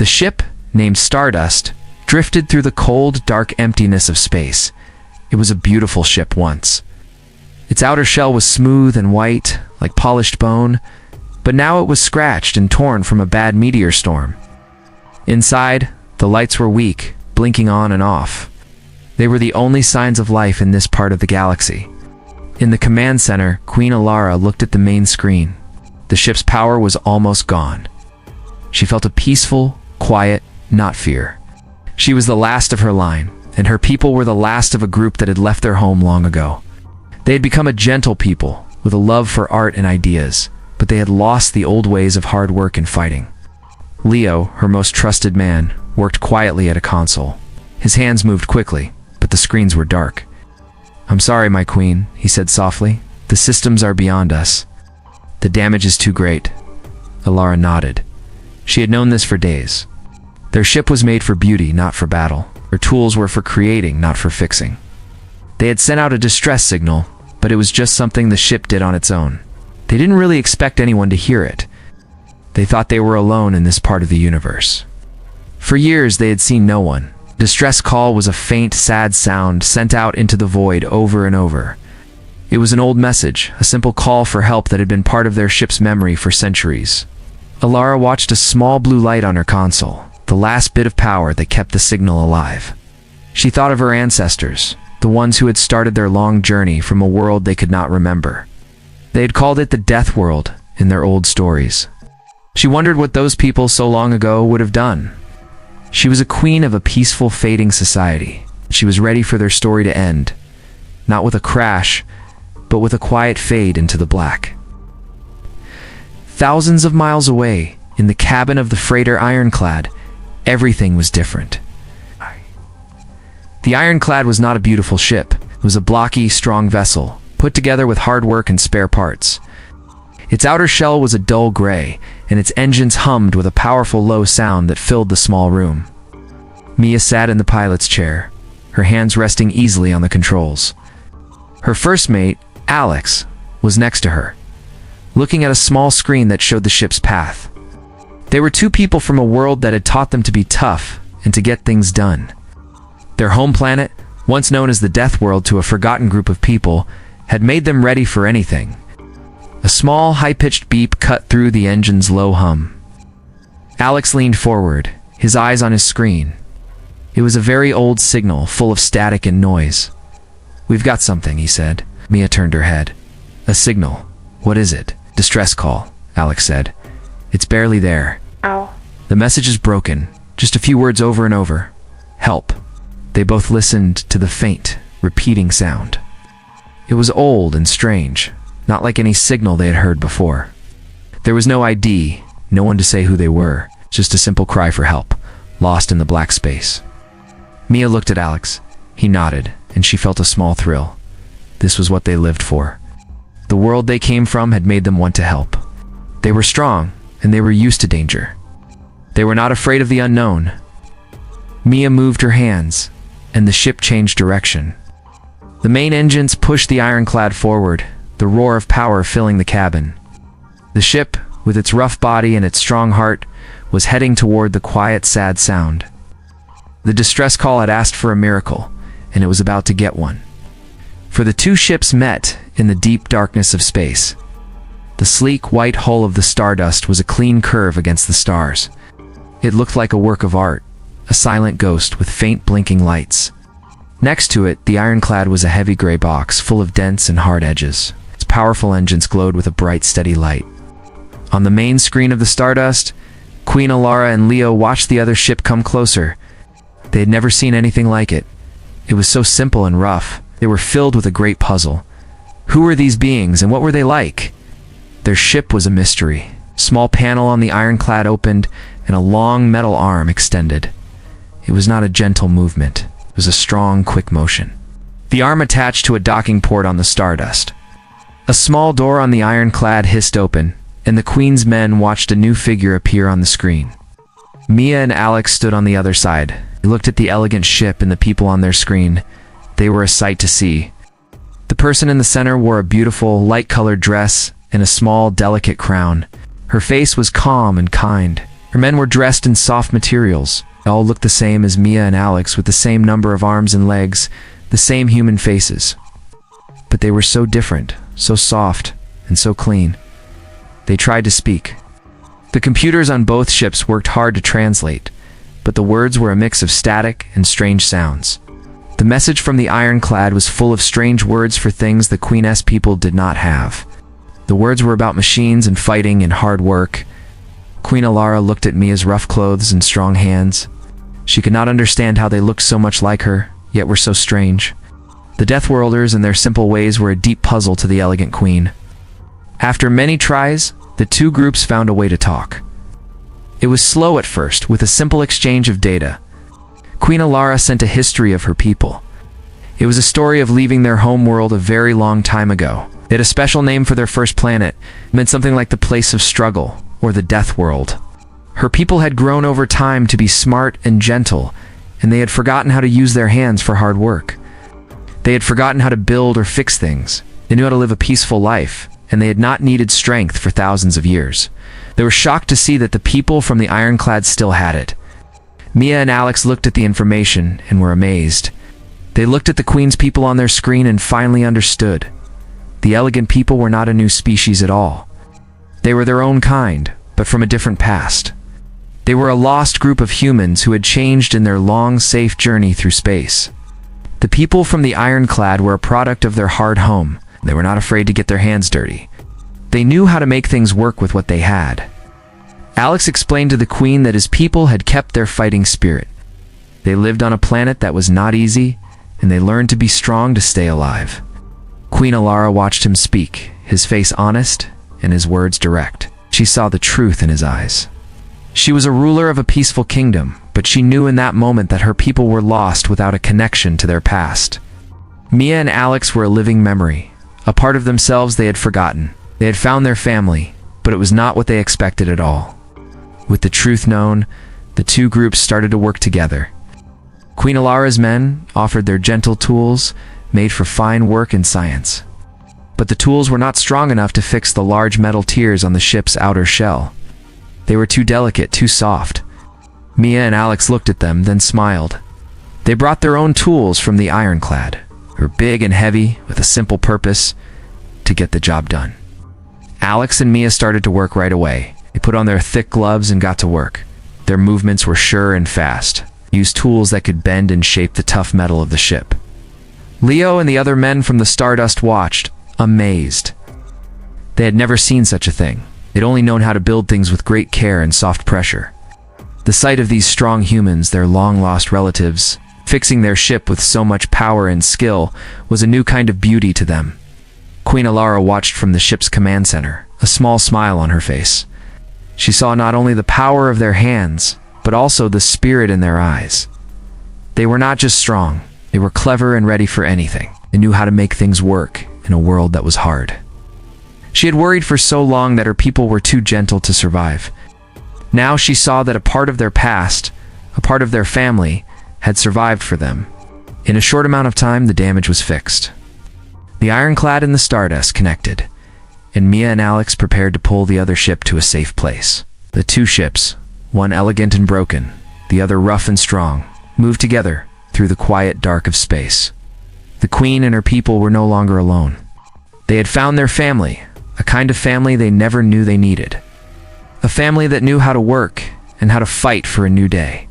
The ship, named Stardust, drifted through the cold, dark emptiness of space. It was a beautiful ship once. Its outer shell was smooth and white, like polished bone, but now it was scratched and torn from a bad meteor storm. Inside, the lights were weak, blinking on and off. They were the only signs of life in this part of the galaxy. In the command center, Queen Alara looked at the main screen. The ship's power was almost gone. She felt a peaceful, quiet, not fear. She was the last of her line, and her people were the last of a group that had left their home long ago. They had become a gentle people, with a love for art and ideas, but they had lost the old ways of hard work and fighting. Leo, her most trusted man, worked quietly at a console. His hands moved quickly, but the screens were dark. "I'm sorry, my queen," he said softly. "The systems are beyond us. The damage is too great." Alara nodded. She had known this for days. Their ship was made for beauty, not for battle. Their tools were for creating, not for fixing. They had sent out a distress signal, but it was just something the ship did on its own. They didn't really expect anyone to hear it. They thought they were alone in this part of the universe. For years, they had seen no one. Distress call was a faint, sad sound sent out into the void over and over. It was an old message, a simple call for help that had been part of their ship's memory for centuries. Alara watched a small blue light on her console, the last bit of power that kept the signal alive. She thought of her ancestors, the ones who had started their long journey from a world they could not remember. They had called it the Deathworld in their old stories. She wondered what those people so long ago would have done. She was a queen of a peaceful, fading society. She was ready for their story to end, not with a crash, but with a quiet fade into the black. Thousands of miles away, in the cabin of the freighter Ironclad, everything was different. The Ironclad was not a beautiful ship. It was a blocky, strong vessel, put together with hard work and spare parts. Its outer shell was a dull gray, and its engines hummed with a powerful low sound that filled the small room. Mia sat in the pilot's chair, her hands resting easily on the controls. Her first mate, Alex, was next to her, looking at a small screen that showed the ship's path. They were two people from a world that had taught them to be tough and to get things done. Their home planet, once known as the Deathworld to a forgotten group of people, had made them ready for anything. A small, high-pitched beep cut through the engine's low hum. Alex leaned forward, his eyes on his screen. It was a very old signal, full of static and noise. "We've got something," he said. Mia turned her head. "A signal. What is it?" "Distress call," Alex said. "It's barely there." Ow. "The message is broken. Just a few words over and over. Help." They both listened to the faint, repeating sound. It was old and strange, not like any signal they had heard before. There was no ID, no one to say who they were, just a simple cry for help, lost in the black space. Mia looked at Alex. He nodded, and she felt a small thrill. This was what they lived for. The world they came from had made them want to help. They were strong, and they were used to danger. They were not afraid of the unknown. Mia moved her hands, and the ship changed direction. The main engines pushed the Ironclad forward, the roar of power filling the cabin. The ship, with its rough body and its strong heart, was heading toward the quiet, sad sound. The distress call had asked for a miracle, and it was about to get one. For the two ships met in the deep darkness of space. The sleek, white hull of the Stardust was a clean curve against the stars. It looked like a work of art, a silent ghost with faint blinking lights. Next to it, the Ironclad was a heavy gray box full of dents and hard edges. Its powerful engines glowed with a bright, steady light. On the main screen of the Stardust, Queen Alara and Leo watched the other ship come closer. They had never seen anything like it. It was so simple and rough. They were filled with a great puzzle. Who were these beings, and what were they like? Their ship was a mystery. A small panel on the Ironclad opened, and a long metal arm extended. It was not a gentle movement. It was a strong, quick motion. The arm attached to a docking port on the Stardust. A small door on the Ironclad hissed open, and the Queen's men watched a new figure appear on the screen. Mia and Alex stood on the other side. They looked at the elegant ship and the people on their screen. They were a sight to see. The person in the center wore a beautiful, light-colored dress and a small, delicate crown. Her face was calm and kind, Her men were dressed in soft materials. They all looked the same as Mia and Alex, with the same number of arms and legs, the same human faces. But they were so different, so soft, and so clean. They tried to speak. The computers on both ships worked hard to translate, but the words were a mix of static and strange sounds. The message from the ironclad was full of strange words for things the Queen S people did not have. The words were about machines and fighting and hard work. Queen Alara looked at Mia's rough clothes and strong hands. She could not understand how they looked so much like her, yet were so strange. The Deathworlders and their simple ways were a deep puzzle to the elegant queen. After many tries, the two groups found a way to talk. It was slow at first, with a simple exchange of data. Queen Alara sent a history of her people. It was a story of leaving their home world a very long time ago. They had a special name for their first planet. It meant something like the place of struggle, or the death world. Her people had grown over time to be smart and gentle, and they had forgotten how to use their hands for hard work. They had forgotten how to build or fix things. They knew how to live a peaceful life, and they had not needed strength for thousands of years. They were shocked to see that the people from the ironclad still had it. Mia and Alex looked at the information and were amazed. They looked at the Queen's people on their screen and finally understood. The elegant people were not a new species at all. They were their own kind, but from a different past. They were a lost group of humans who had changed in their long, safe journey through space. The people from the ironclad were a product of their hard home. They were not afraid to get their hands dirty. They knew how to make things work with what they had. Alex explained to the Queen that his people had kept their fighting spirit. They lived on a planet that was not easy, and they learned to be strong to stay alive. Queen Alara watched him speak, his face honest and his words direct. She saw the truth in his eyes. She was a ruler of a peaceful kingdom, but she knew in that moment that her people were lost without a connection to their past. Mia and Alex were a living memory, a part of themselves they had forgotten. They had found their family, but it was not what they expected at all. With the truth known, the two groups started to work together. Queen Alara's men offered their gentle tools, made for fine work and science. But the tools were not strong enough to fix the large metal tiers on the ship's outer shell. They were too delicate, too soft. Mia and Alex looked at them, then smiled. They brought their own tools from the ironclad. They were big and heavy, with a simple purpose: to get the job done. Alex and Mia started to work right away. They put on their thick gloves and got to work. Their movements were sure and fast, used tools that could bend and shape the tough metal of the ship. Leo and the other men from the Stardust watched, amazed. They had never seen such a thing. They'd only known how to build things with great care and soft pressure. The sight of these strong humans, their long-lost relatives, fixing their ship with so much power and skill was a new kind of beauty to them. Queen Alara watched from the ship's command center, a small smile on her face. She saw not only the power of their hands, but also the spirit in their eyes. They were not just strong, they were clever and ready for anything. They knew how to make things work in a world that was hard. She had worried for so long that her people were too gentle to survive. Now she saw that a part of their past, a part of their family, had survived for them. In a short amount of time, the damage was fixed. The ironclad and the Stardust connected, and Mia and Alex prepared to pull the other ship to a safe place. The two ships, one elegant and broken, the other rough and strong, moved together through the quiet dark of space. The Queen and her people were no longer alone. They had found their family, a kind of family they never knew they needed. A family that knew how to work and how to fight for a new day.